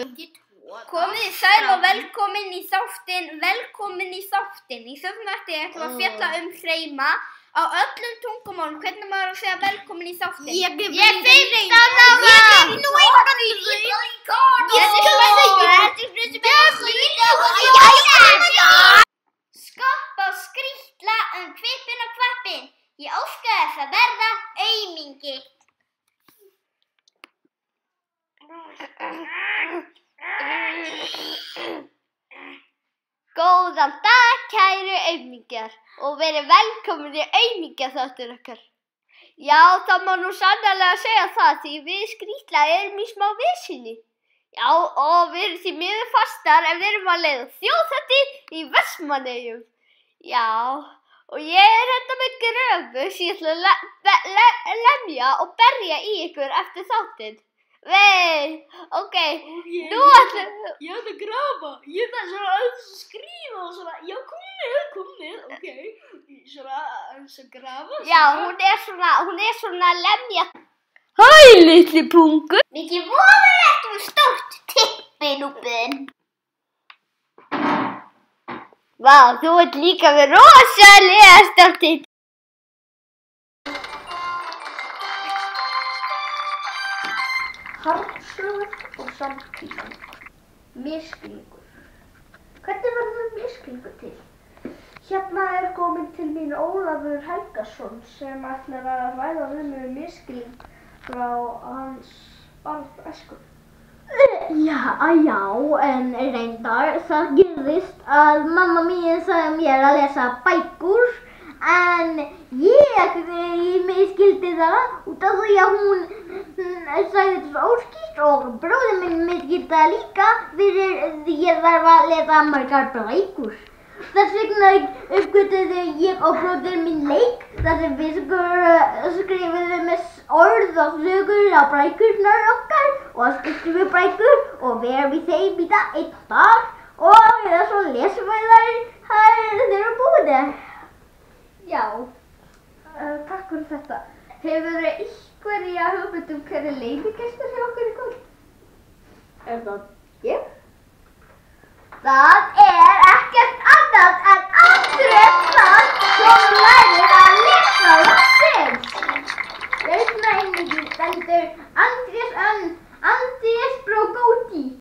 Komið þið sæl og velkomin í þáttinn, Í þessum þætti ætlum við að fjalla hreima á öllum tungumálum. Hvernig maður að segja velkomin í þáttinn? Ég er 15 ára! Skoppa og skrýtla hvippinn og kvappinn. Ég óska þess að verða aumingi. Góðan dag, kæru aumingjar, og verið velkomin í aumingjaþáttinn okkar. Já, það má nú sannarlega segja það, því við skrýtla erum í smá veseni. Já, og við erum því miður fastar en við erum að leiða þjóðhátíð í Vestmannaeyjum. Já, og ég er hérna með gröfu sem ég ætla að lemja og berja í ykkur eftir þáttinn. Vei, ok, nú ætlum við... Ég ætla að grafa, ég ætla svona að skrifa og svona, já komið, ok, svona að grafa. Já, hún er svona að lemja. Hæ, litli pungur. Mikið voðalegt stórt tippinúbin. Vá, þú ert líka með rosalega stórt tipp. Harmsögur og samskipting. Misskilningur. Hvernig verður misskilningur til? Hérna er kominn til mín Ólafur Helgason sem ætlar að ræða við mig misskilning frá hans barnæsku. Já, en reyndar það gerðist að mamma mín sagði mér að lesa bækur en ég misskildi það út af því að hún sagði þetta svo óskýrt og bróðir minn misskildi það líka fyrir því ég þarf að lesa margar bækur. Þess vegna uppgötvuðu ég og bróðir minn leik þar sem við skrifuðum með orð og sögur á bækurnar okkar og skiptum við bækur og við erum í þeim í það einn dag og svo lesum við þær þegar við búið. Já, takk fyrir þetta. Hefurðu einhverja hugmynd hver er leynigestur hjá okkur í kvöld? Er það ég? Það